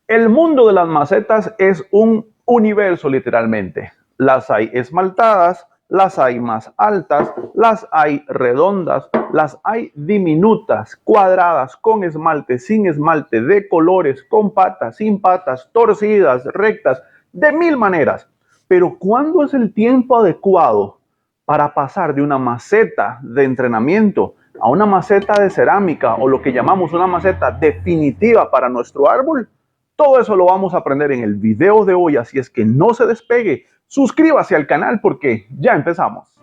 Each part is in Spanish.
El mundo de las macetas es un universo literalmente. Las hay esmaltadas, las hay más altas, las hay redondas, las hay diminutas, cuadradas, con esmalte, sin esmalte, de colores, con patas, sin patas, torcidas, rectas, de mil maneras. Pero ¿cuándo es el tiempo adecuado para pasar de una maceta de entrenamiento a una maceta de cerámica o lo que llamamos una maceta definitiva para nuestro árbol? Todo eso lo vamos a aprender en el video de hoy, así es que no se despegue. Suscríbase al canal porque ya empezamos.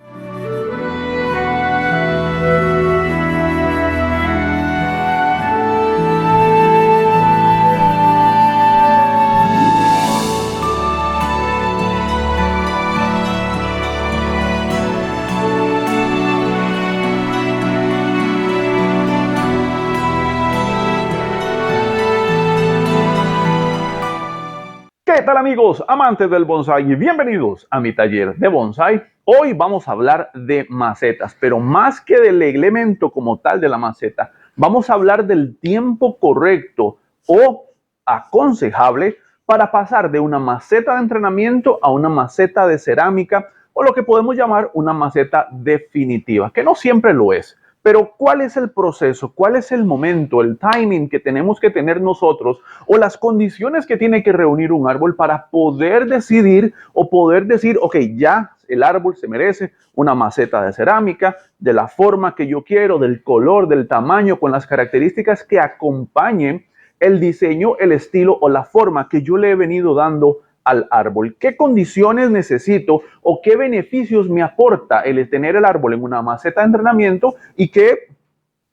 ¿Qué tal amigos, amantes del bonsái? Bienvenidos a mi taller de bonsái. Hoy vamos a hablar de macetas, pero más que del elemento como tal de la maceta, vamos a hablar del tiempo correcto o aconsejable para pasar de una maceta de entrenamiento a una maceta de cerámica o lo que podemos llamar una maceta definitiva, que no siempre lo es. Pero ¿cuál es el proceso? ¿Cuál es el momento, el timing que tenemos que tener nosotros o las condiciones que tiene que reunir un árbol para poder decidir o poder decir, ok, ya el árbol se merece una maceta de cerámica, de la forma que yo quiero, del color, del tamaño, con las características que acompañen el diseño, el estilo o la forma que yo le he venido dando al árbol? ¿Qué condiciones necesito o qué beneficios me aporta el tener el árbol en una maceta de entrenamiento y qué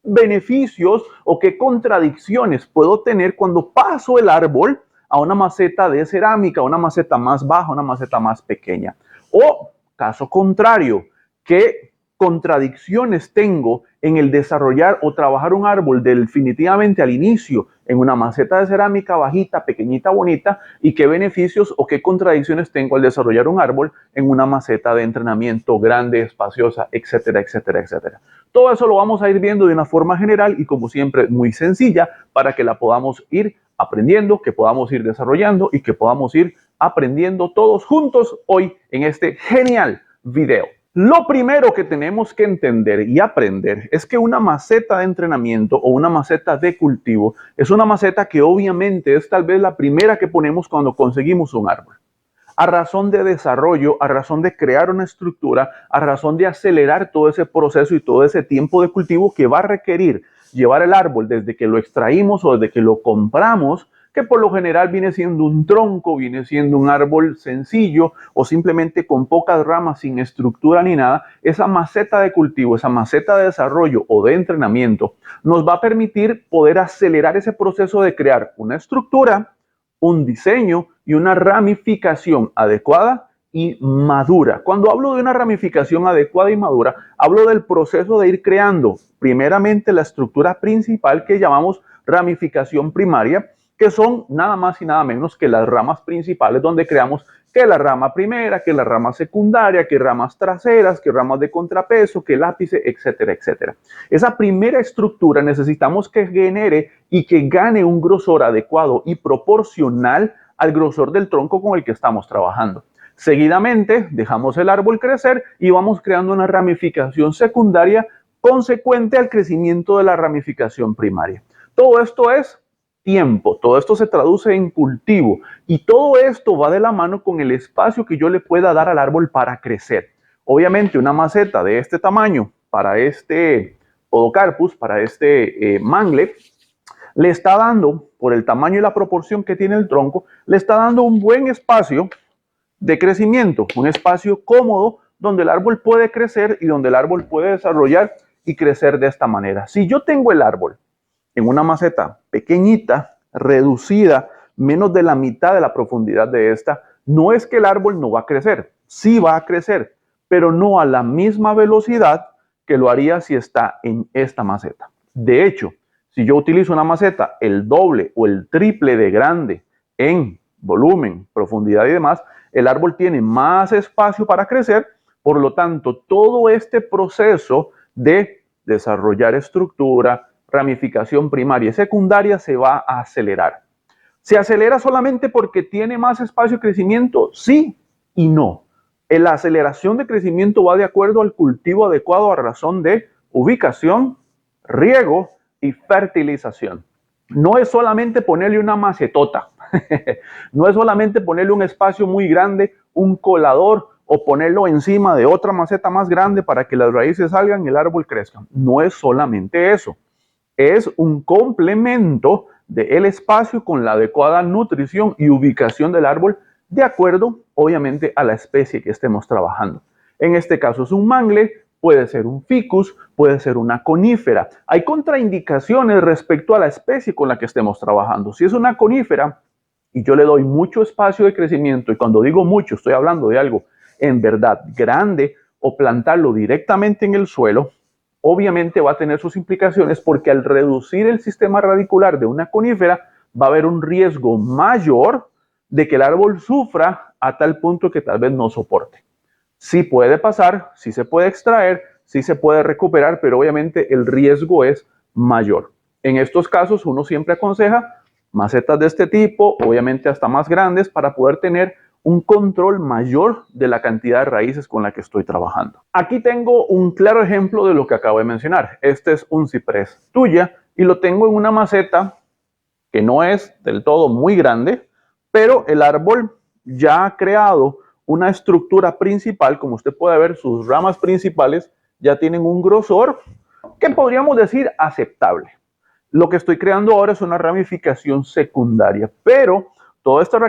beneficios o qué contradicciones puedo tener cuando paso el árbol a una maceta de cerámica, una maceta más baja, una maceta más pequeña? O caso contrario, ¿qué contradicciones tengo en el desarrollar o trabajar un árbol definitivamente al inicio en una maceta de cerámica bajita, pequeñita, bonita, y qué beneficios o qué contradicciones tengo al desarrollar un árbol en una maceta de entrenamiento grande, espaciosa, etcétera, etcétera, etcétera? Todo eso lo vamos a ir viendo de una forma general y como siempre muy sencilla para que la podamos ir aprendiendo, que podamos ir desarrollando y que podamos ir aprendiendo todos juntos hoy en este genial video. Lo primero que tenemos que entender y aprender es que una maceta de entrenamiento o una maceta de cultivo es una maceta que obviamente es tal vez la primera que ponemos cuando conseguimos un árbol. A razón de desarrollo, a razón de crear una estructura, a razón de acelerar todo ese proceso y todo ese tiempo de cultivo que va a requerir llevar el árbol desde que lo extraímos o desde que lo compramos, que por lo general viene siendo un tronco, viene siendo un árbol sencillo o simplemente con pocas ramas, sin estructura ni nada. Esa maceta de cultivo, esa maceta de desarrollo o de entrenamiento nos va a permitir poder acelerar ese proceso de crear una estructura, un diseño y una ramificación adecuada y madura. Cuando hablo de una ramificación adecuada y madura, hablo del proceso de ir creando primeramente la estructura principal que llamamos ramificación primaria, que son nada más y nada menos que las ramas principales donde creamos que la rama primera, que la rama secundaria, que ramas traseras, que ramas de contrapeso, que el ápice, etcétera, etcétera. Esa primera estructura necesitamos que genere y que gane un grosor adecuado y proporcional al grosor del tronco con el que estamos trabajando. Seguidamente dejamos el árbol crecer y vamos creando una ramificación secundaria consecuente al crecimiento de la ramificación primaria. Todo esto es tiempo, todo esto se traduce en cultivo y todo esto va de la mano con el espacio que yo le pueda dar al árbol para crecer. Obviamente una maceta de este tamaño para este podocarpus, para este mangle, le está dando, por el tamaño y la proporción que tiene el tronco, le está dando un buen espacio de crecimiento, un espacio cómodo donde el árbol puede crecer y donde el árbol puede desarrollar y crecer de esta manera. Si yo tengo el árbol en una maceta pequeñita, reducida, menos de la mitad de la profundidad de esta, no es que el árbol no va a crecer, sí va a crecer, pero no a la misma velocidad que lo haría si está en esta maceta. De hecho, si yo utilizo una maceta el doble o el triple de grande en volumen, profundidad y demás, el árbol tiene más espacio para crecer, por lo tanto, todo este proceso de desarrollar estructura, ramificación primaria y secundaria se va a acelerar. ¿Se acelera solamente porque tiene más espacio de crecimiento? Sí y no. La aceleración de crecimiento va de acuerdo al cultivo adecuado a razón de ubicación, riego y fertilización. No es solamente ponerle una macetota, no es solamente ponerle un espacio muy grande, un colador o ponerlo encima de otra maceta más grande para que las raíces salgan y el árbol crezca. No es solamente eso, es un complemento del espacio con la adecuada nutrición y ubicación del árbol de acuerdo, obviamente, a la especie que estemos trabajando. En este caso es un mangle, puede ser un ficus, puede ser una conífera. Hay contraindicaciones respecto a la especie con la que estemos trabajando. Si es una conífera y yo le doy mucho espacio de crecimiento, y cuando digo mucho estoy hablando de algo en verdad grande, o plantarlo directamente en el suelo, obviamente va a tener sus implicaciones porque al reducir el sistema radicular de una conífera va a haber un riesgo mayor de que el árbol sufra a tal punto que tal vez no soporte. Sí puede pasar, sí se puede extraer, sí se puede recuperar, pero obviamente el riesgo es mayor. En estos casos uno siempre aconseja macetas de este tipo, obviamente hasta más grandes, para poder tener un control mayor de la cantidad de raíces con la que estoy trabajando. Aquí tengo un claro ejemplo de lo que acabo de mencionar. Este es un ciprés tuya y lo tengo en una maceta que no es del todo muy grande, pero el árbol ya ha creado una estructura principal. Como usted puede ver, sus ramas principales ya tienen un grosor que podríamos decir aceptable. Lo que estoy creando ahora es una ramificación secundaria, pero toda esta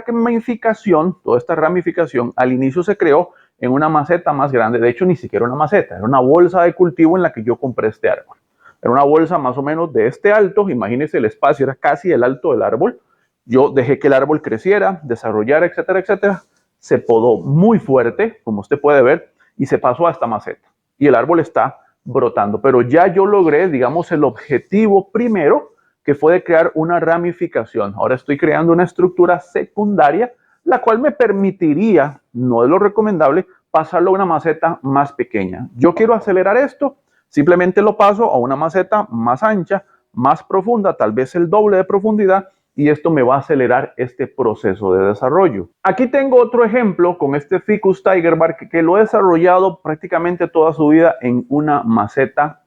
ramificación al inicio se creó en una maceta más grande. De hecho, ni siquiera una maceta, era una bolsa de cultivo en la que yo compré este árbol. Era una bolsa más o menos de este alto, imagínense el espacio, era casi el alto del árbol. Yo dejé que el árbol creciera, desarrollara, etcétera, etcétera. Se podó muy fuerte, como usted puede ver, y se pasó a esta maceta. Y el árbol está brotando, pero ya yo logré, digamos, el objetivo primero, que fue de crear una ramificación. Ahora estoy creando una estructura secundaria, la cual me permitiría, no es lo recomendable, pasarlo a una maceta más pequeña. Yo quiero acelerar esto, simplemente lo paso a una maceta más ancha, más profunda, tal vez el doble de profundidad, y esto me va a acelerar este proceso de desarrollo. Aquí tengo otro ejemplo con este Ficus tigerbark que lo he desarrollado prácticamente toda su vida en una maceta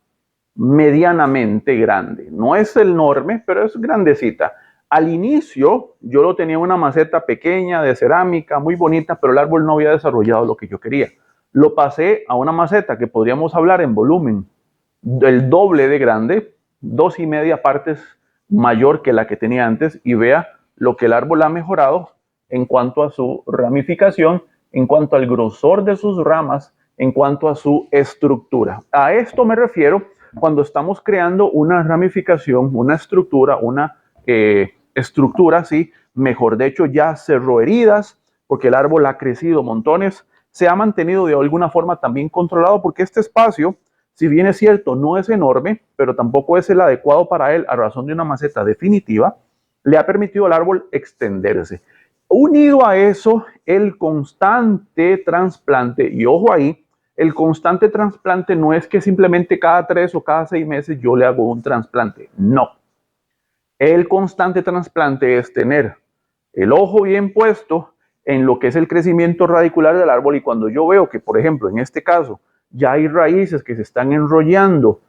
medianamente grande. No es enorme, pero es grandecita. Al inicio yo lo tenía en una maceta pequeña de cerámica, muy bonita, pero el árbol no había desarrollado lo que yo quería. Lo pasé a una maceta que podríamos hablar en volumen del doble de grande, 2,5 partes mayor que la que tenía antes, y vea lo que el árbol ha mejorado en cuanto a su ramificación, en cuanto al grosor de sus ramas, en cuanto a su estructura. A esto me refiero cuando estamos creando una ramificación, una estructura, sí, mejor. De hecho, ya cerró heridas porque el árbol ha crecido montones, se ha mantenido de alguna forma también controlado porque este espacio, si bien es cierto, no es enorme, pero tampoco es el adecuado para él a razón de una maceta definitiva, le ha permitido al árbol extenderse. Unido a eso, el constante trasplante, y ojo ahí, el constante trasplante no es que simplemente cada 3 o cada 6 meses yo le hago un trasplante, no. El constante trasplante es tener el ojo bien puesto en lo que es el crecimiento radicular del árbol, y cuando yo veo que, por ejemplo, en este caso, ya hay raíces que se están enrollando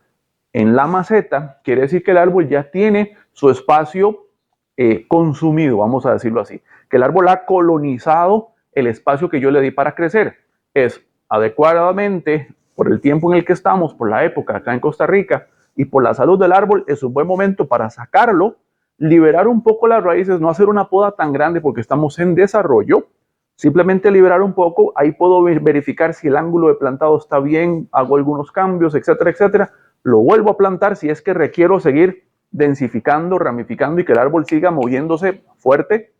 en la maceta, quiere decir que el árbol ya tiene su espacio consumido, vamos a decirlo así, que el árbol ha colonizado el espacio que yo le di para crecer. Es adecuadamente, por el tiempo en el que estamos, por la época acá en Costa Rica y por la salud del árbol, es un buen momento para sacarlo, liberar un poco las raíces, no hacer una poda tan grande porque estamos en desarrollo, simplemente liberar un poco. Ahí puedo verificar si el ángulo de plantado está bien, hago algunos cambios, etcétera, etcétera. Lo vuelvo a plantar si es que requiero seguir densificando, ramificando y que el árbol siga moviéndose fuerte,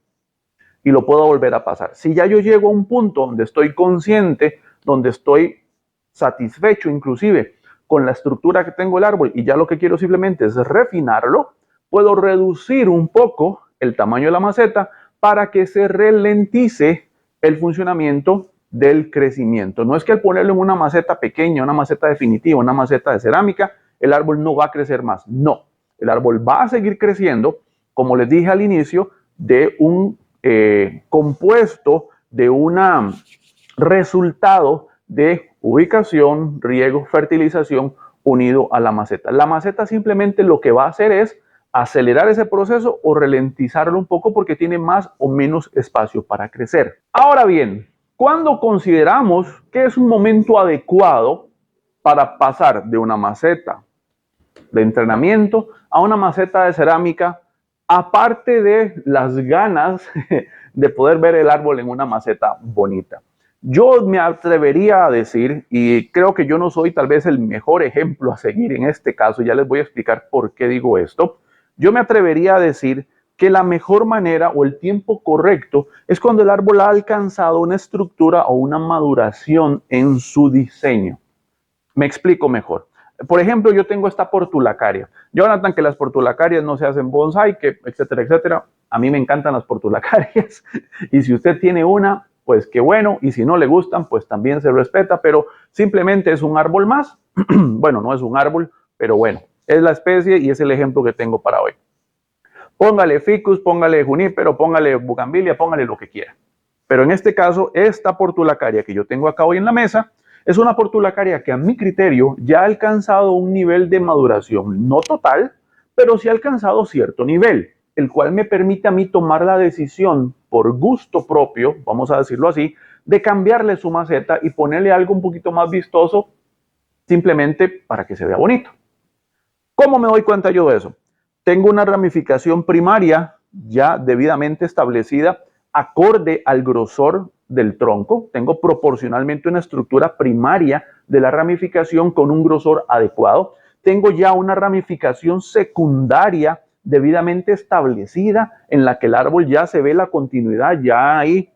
y lo puedo volver a pasar. Si ya yo llego a un punto donde estoy consciente, donde estoy satisfecho inclusive con la estructura que tengo el árbol y ya lo que quiero simplemente es refinarlo, puedo reducir un poco el tamaño de la maceta para que se ralentice el funcionamiento del crecimiento. No es que al ponerlo en una maceta pequeña, una maceta definitiva, una maceta de cerámica, el árbol no va a crecer más. No, el árbol va a seguir creciendo, como les dije al inicio, de un compuesto, de un resultado de ubicación, riego, fertilización unido a la maceta. La maceta simplemente lo que va a hacer es acelerar ese proceso o ralentizarlo un poco porque tiene más o menos espacio para crecer. Ahora bien, ¿cuándo consideramos que es un momento adecuado para pasar de una maceta de entrenamiento a una maceta de cerámica, aparte de las ganas de poder ver el árbol en una maceta bonita? Yo me atrevería a decir, y creo que yo no soy tal vez el mejor ejemplo a seguir en este caso, ya les voy a explicar por qué digo esto. Yo me atrevería a decir que la mejor manera o el tiempo correcto es cuando el árbol ha alcanzado una estructura o una maduración en su diseño. Me explico mejor. Por ejemplo, yo tengo esta portulacaria. Jonathan, que las portulacarias no se hacen bonsai, que etcétera, etcétera. A mí me encantan las portulacarias. Y si usted tiene una, pues qué bueno. Y si no le gustan, pues también se respeta. Pero simplemente es un árbol más. Bueno, no es un árbol, pero bueno, es la especie y es el ejemplo que tengo para hoy. Póngale ficus, póngale junípero, póngale bugambilia, póngale lo que quiera. Pero en este caso, esta portulacaria que yo tengo acá hoy en la mesa, es una portulacaria que a mi criterio ya ha alcanzado un nivel de maduración, no total, pero sí ha alcanzado cierto nivel, el cual me permite a mí tomar la decisión por gusto propio, vamos a decirlo así, de cambiarle su maceta y ponerle algo un poquito más vistoso, simplemente para que se vea bonito. ¿Cómo me doy cuenta yo de eso? Tengo una ramificación primaria ya debidamente establecida acorde al grosor del tronco. Tengo proporcionalmente una estructura primaria de la ramificación con un grosor adecuado. Tengo ya una ramificación secundaria debidamente establecida en la que el árbol ya se ve la continuidad, ya hay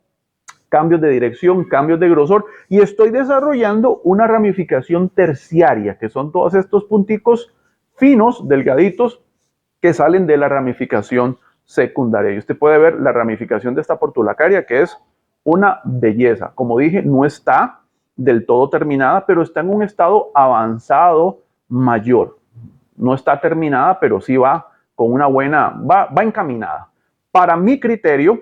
cambios de dirección, cambios de grosor, y estoy desarrollando una ramificación terciaria, que son todos estos punticos finos, delgaditos, que salen de la ramificación secundaria. Y usted puede ver la ramificación de esta portulacaria, que es una belleza. Como dije, no está del todo terminada, pero está en un estado avanzado mayor. No está terminada, pero sí va con una buena, va encaminada. Para mi criterio,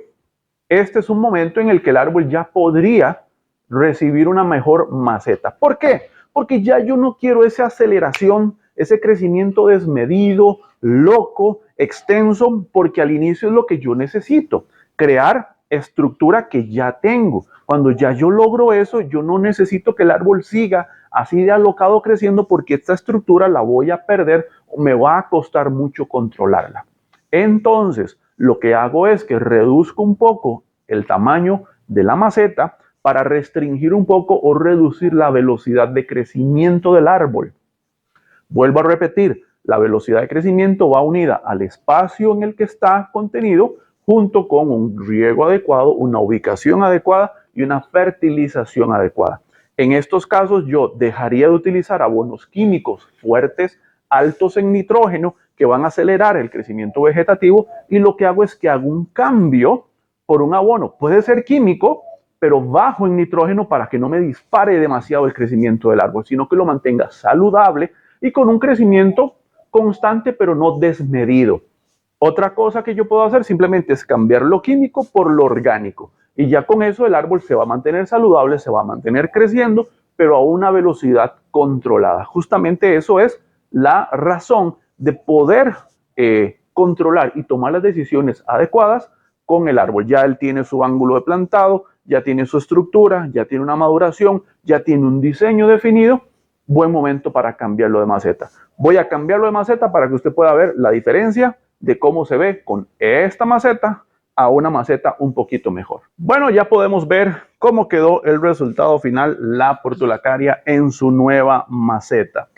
este es un momento en el que el árbol ya podría recibir una mejor maceta. ¿Por qué? Porque ya yo no quiero esa aceleración, ese crecimiento desmedido, loco, extenso, porque al inicio es lo que yo necesito, crear estructura que ya tengo. Cuando ya yo logro eso, yo no necesito que el árbol siga así de alocado creciendo porque esta estructura la voy a perder o me va a costar mucho controlarla. Entonces, lo que hago es que reduzco un poco el tamaño de la maceta para restringir un poco o reducir la velocidad de crecimiento del árbol. Vuelvo a repetir, la velocidad de crecimiento va unida al espacio en el que está contenido junto con un riego adecuado, una ubicación adecuada y una fertilización adecuada. En estos casos yo dejaría de utilizar abonos químicos fuertes, altos en nitrógeno, que van a acelerar el crecimiento vegetativo, y lo que hago es que hago un cambio por un abono. Puede ser químico, pero bajo en nitrógeno para que no me dispare demasiado el crecimiento del árbol, sino que lo mantenga saludable y con un crecimiento constante, pero no desmedido. Otra cosa que yo puedo hacer simplemente es cambiar lo químico por lo orgánico. Y ya con eso el árbol se va a mantener saludable, se va a mantener creciendo, pero a una velocidad controlada. Justamente eso es la razón de poder controlar y tomar las decisiones adecuadas con el árbol. Ya él tiene su ángulo de plantado, ya tiene su estructura, ya tiene una maduración, ya tiene un diseño definido. Buen momento para cambiarlo de maceta. Voy a cambiarlo de maceta para que usted pueda ver la diferencia de cómo se ve con esta maceta a una maceta un poquito mejor. Bueno, ya podemos ver cómo quedó el resultado final, la portulacaria en su nueva maceta.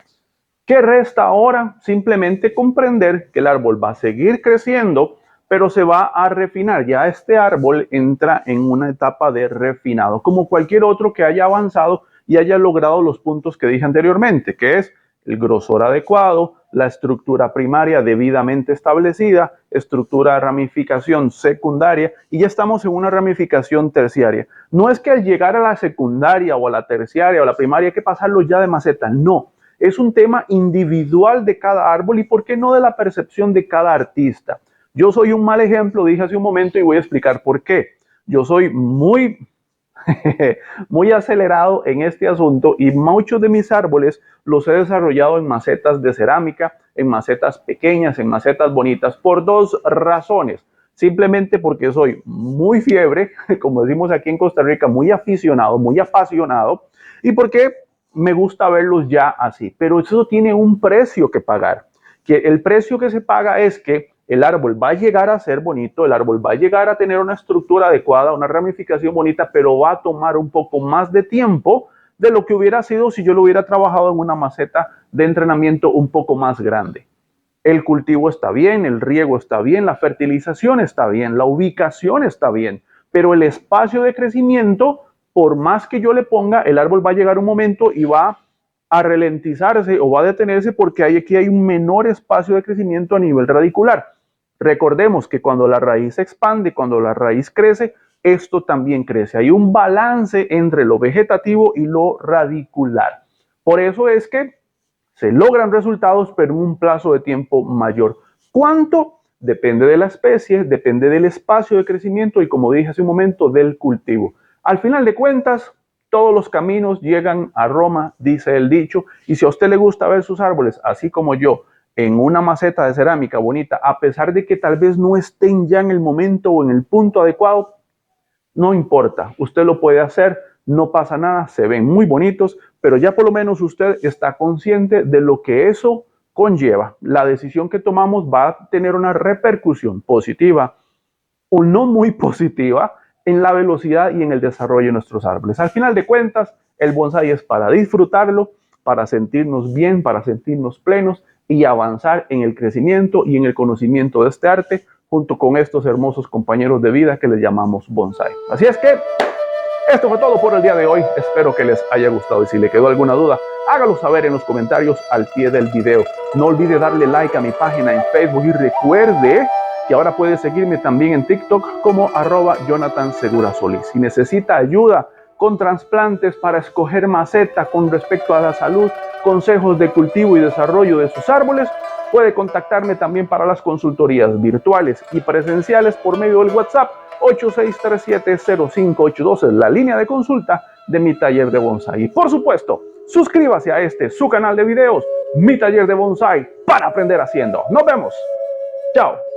¿Qué resta ahora? Simplemente comprender que el árbol va a seguir creciendo, pero se va a refinar. Ya este árbol entra en una etapa de refinado, como cualquier otro que haya avanzado y haya logrado los puntos que dije anteriormente, que es el grosor adecuado, la estructura primaria debidamente establecida, estructura de ramificación secundaria, y ya estamos en una ramificación terciaria. No es que al llegar a la secundaria o a la terciaria o a la primaria hay que pasarlo ya de maceta, no. Es un tema individual de cada árbol y por qué no de la percepción de cada artista. Yo soy un mal ejemplo, dije hace un momento, y voy a explicar por qué. Yo soy muy muy acelerado en este asunto y muchos de mis árboles los he desarrollado en macetas de cerámica, en macetas pequeñas, en macetas bonitas, por dos razones. Simplemente porque soy muy fiebre, como decimos aquí en Costa Rica, muy aficionado, muy apasionado, y porque me gusta verlos ya así. Pero eso tiene un precio que pagar. Que el precio que se paga es que el árbol va a llegar a ser bonito, el árbol va a llegar a tener una estructura adecuada, una ramificación bonita, pero va a tomar un poco más de tiempo de lo que hubiera sido si yo lo hubiera trabajado en una maceta de entrenamiento un poco más grande. El cultivo está bien, el riego está bien, la fertilización está bien, la ubicación está bien, pero el espacio de crecimiento, por más que yo le ponga, el árbol va a llegar un momento y va a ralentizarse o va a detenerse porque aquí hay un menor espacio de crecimiento a nivel radicular. Recordemos que cuando la raíz se expande, cuando la raíz crece, esto también crece. Hay un balance entre lo vegetativo y lo radicular. Por eso es que se logran resultados, pero en un plazo de tiempo mayor. ¿Cuánto? Depende de la especie, depende del espacio de crecimiento y, como dije hace un momento, del cultivo. Al final de cuentas, todos los caminos llegan a Roma, dice el dicho, y si a usted le gusta ver sus árboles, así como yo, en una maceta de cerámica bonita, a pesar de que tal vez no estén ya en el momento o en el punto adecuado, no importa, usted lo puede hacer, no pasa nada, se ven muy bonitos, pero ya por lo menos usted está consciente de lo que eso conlleva. La decisión que tomamos va a tener una repercusión positiva o no muy positiva en la velocidad y en el desarrollo de nuestros árboles. Al final de cuentas, el bonsái es para disfrutarlo, para sentirnos bien, para sentirnos plenos y avanzar en el crecimiento y en el conocimiento de este arte junto con estos hermosos compañeros de vida que les llamamos bonsái. Así es que esto fue todo por el día de hoy. Espero que les haya gustado y si le quedó alguna duda, hágalo saber en los comentarios al pie del video. No olvide darle like a mi página en Facebook y recuerde que ahora puede seguirme también en TikTok como @JonathanSeguraSolís. Si necesita ayuda con trasplantes para escoger maceta con respecto a la salud, consejos de cultivo y desarrollo de sus árboles, puede contactarme también para las consultorías virtuales y presenciales por medio del WhatsApp 8637-0582, es la línea de consulta de mi taller de bonsái. Y por supuesto, suscríbase a su canal de videos, Mi Taller de Bonsái, para aprender haciendo. Nos vemos. Chao.